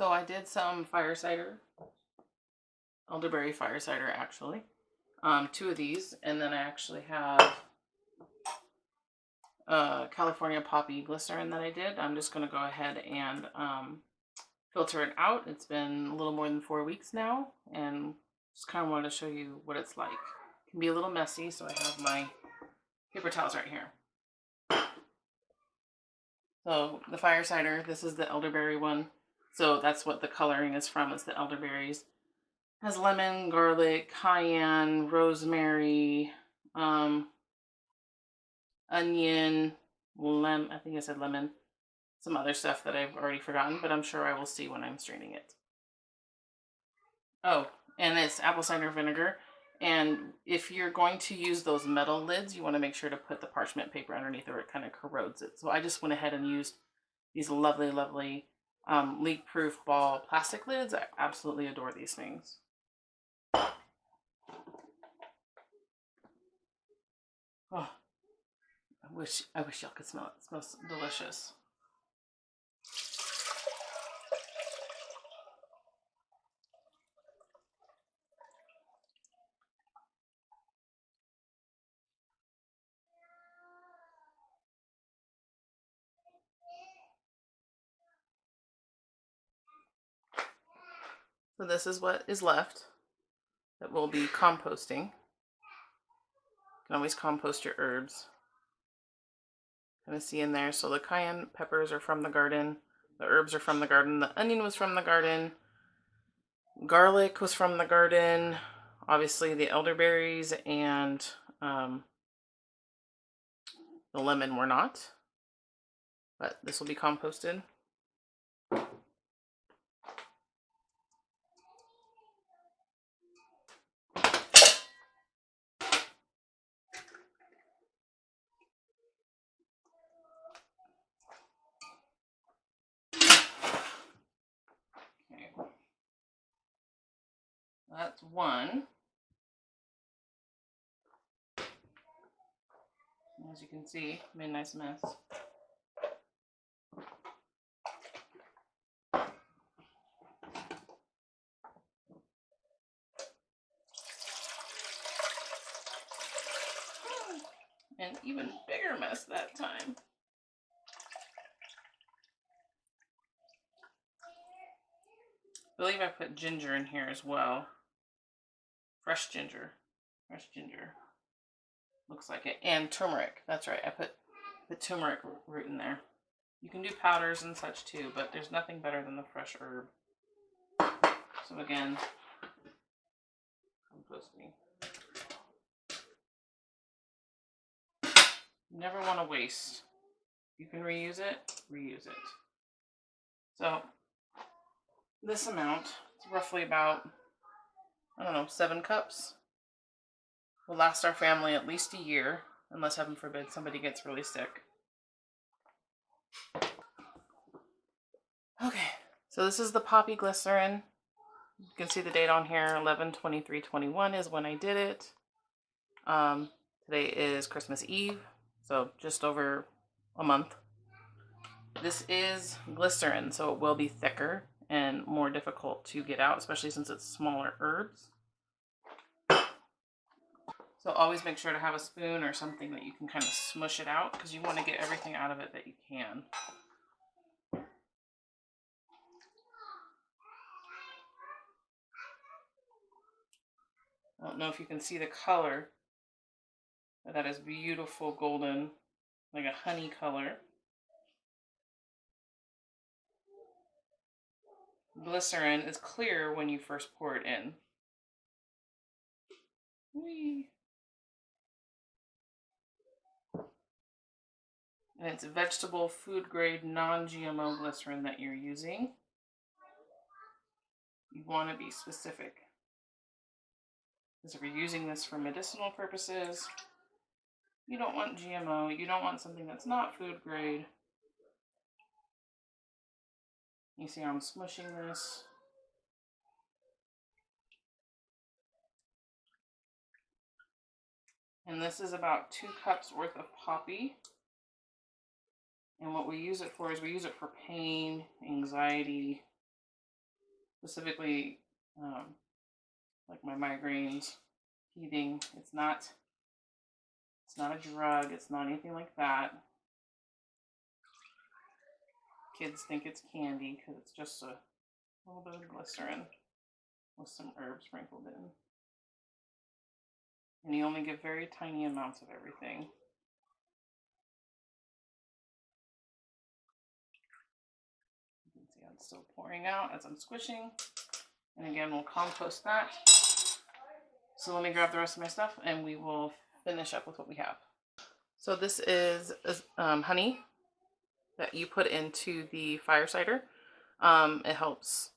So I did some fire cider, elderberry fire cider actually. Two of these, and then I actually have California poppy glycerin that I did. I'm just going to go ahead and filter it out. It's been a little more than 4 weeks now, and just kind of wanted to show you what it's like. It can be a little messy, so I have my paper towels right here. So the fire cider, this is the elderberry one. So that's what the coloring is from, is the elderberries. It has lemon, garlic, cayenne, rosemary, onion, I think I said lemon, some other stuff that I've already forgotten, but I'm sure I will see when I'm straining it. Oh, and it's apple cider vinegar. And if you're going to use those metal lids, you want to make sure to put the parchment paper underneath or it kind of corrodes it. So I just went ahead and used these lovely, lovely leak-proof ball plastic lids. I absolutely adore these things. Oh, I wish y'all could smell it. It smells delicious. So this is what is left that we'll be composting. You can always compost your herbs. Kind of see in there. So the cayenne peppers are from the garden. The herbs are from the garden. The onion was from the garden. Garlic was from the garden. Obviously the elderberries and the lemon were not. But this will be composted. That's one. As you can see, made a nice mess. An even bigger mess that time. I believe I put ginger in here as well. Fresh ginger. Fresh ginger. Looks like it. And turmeric. That's right. I put the turmeric root in there. You can do powders and such too, but there's nothing better than the fresh herb. So again, composting. You never want to waste. You can reuse it, reuse it. So this amount, it's roughly about, I don't know, 7 cups. Will last our family at least a year, unless heaven forbid somebody gets really sick. Okay, so this is the poppy glycerin. You can see the date on here, 11/23/21 is when I did it. Today is Christmas Eve, so just over a month. This is glycerin, so it will be thicker and more difficult to get out, especially since it's smaller herbs. So always make sure to have a spoon or something that you can kind of smush it out, because you want to get everything out of it that you can. I don't know if you can see the color, but that is beautiful golden, like a honey color. Glycerin is clear when you first pour it in. Whee! And it's vegetable food grade non-GMO glycerin that you're using. You want to be specific. Because if you're using this for medicinal purposes, you don't want GMO. You don't want something that's not food grade. You see how I'm smushing this? And this is about 2 cups worth of poppy. And what we use it for is we use it for pain, anxiety, specifically like my migraines, teething. It's not a drug. It's not anything like that. Kids think it's candy because it's just a little bit of glycerin with some herbs sprinkled in. And you only give very tiny amounts of everything. You can see it's still pouring out as I'm squishing. And again, we'll compost that. So let me grab the rest of my stuff and we will finish up with what we have. So this is honey that you put into the fire cider. It helps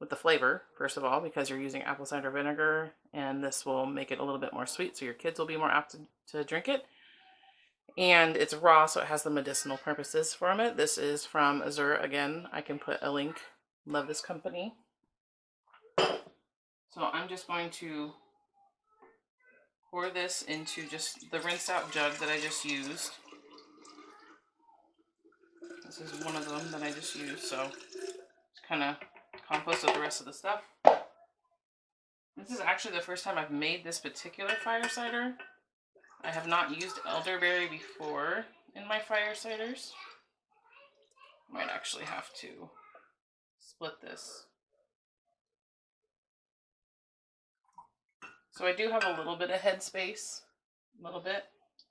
with the flavor, first of all, because you're using apple cider vinegar, and this will make it a little bit more sweet, so your kids will be more apt to drink it. And it's raw, so it has the medicinal purposes from it. This is from Azure. Again, I can put a link. Love this company. So I'm just going to pour this into just the rinsed out jug that I just used. This is one of them that I just used, so just kind of compost with the rest of the stuff. This is actually the first time I've made this particular fire cider. I have not used elderberry before in my fire ciders. Might actually have to split this. So I do have a little bit of headspace, a little bit,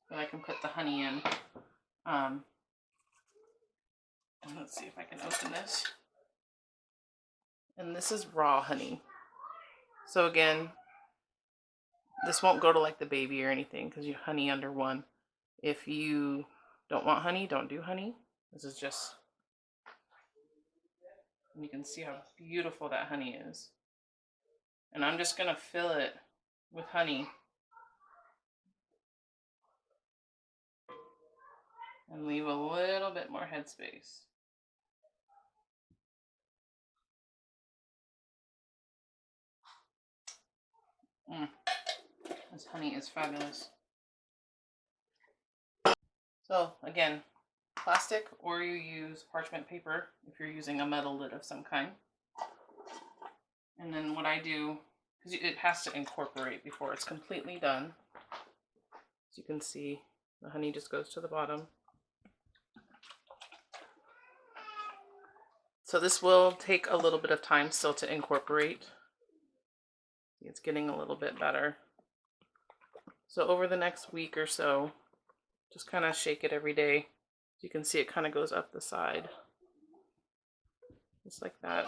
that I can put the honey in. And let's see if I can open this. And this is raw honey. So again, this won't go to like the baby or anything because you honey under one. If you don't want honey, don't do honey. This is just, you can see how beautiful that honey is. And I'm just gonna fill it with honey. And leave a little bit more headspace. This honey is fabulous. So again, plastic, or you use parchment paper if you're using a metal lid of some kind. And then what I do, because it has to incorporate before it's completely done. As you can see, the honey just goes to the bottom. So this will take a little bit of time still to incorporate. It's getting a little bit better. So over the next week or so, just kind of shake it every day. You can see it kind of goes up the side. Just like that.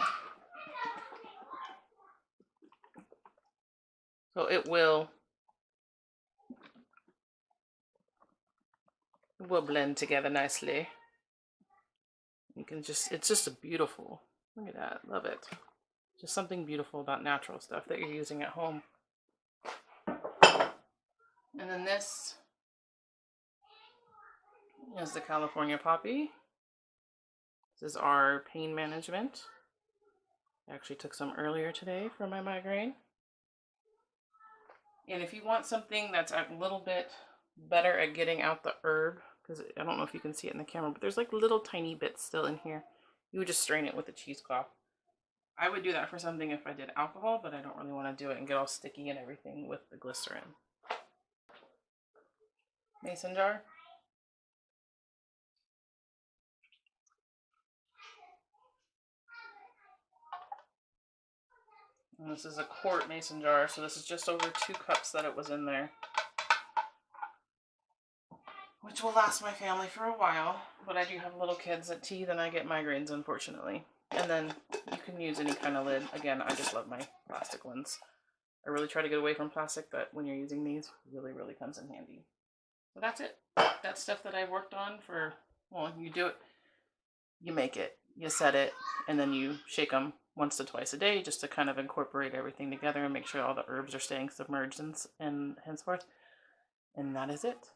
So it will blend together nicely. You can just, it's just a beautiful, look at that, love it. Just something beautiful about natural stuff that you're using at home. And then this is the California poppy. This is our pain management. I actually took some earlier today for my migraine. And if you want something that's a little bit better at getting out the herb, because I don't know if you can see it in the camera, but there's like little tiny bits still in here. You would just strain it with a cheesecloth. I would do that for something if I did alcohol, but I don't really want to do it and get all sticky and everything with the glycerin. Mason jar. And this is a quart mason jar, so this is just over 2 cups that it was in there. Which will last my family for a while, but I do have little kids that teeth and I get migraines, unfortunately. And then you can use any kind of lid. Again, I just love my plastic ones. I really try to get away from plastic, but when you're using these, really, really comes in handy. So that's it. That's stuff that I've worked on for, well, you do it, you make it, you set it, and then you shake them once to twice a day just to kind of incorporate everything together and make sure all the herbs are staying submerged and henceforth. And that is it.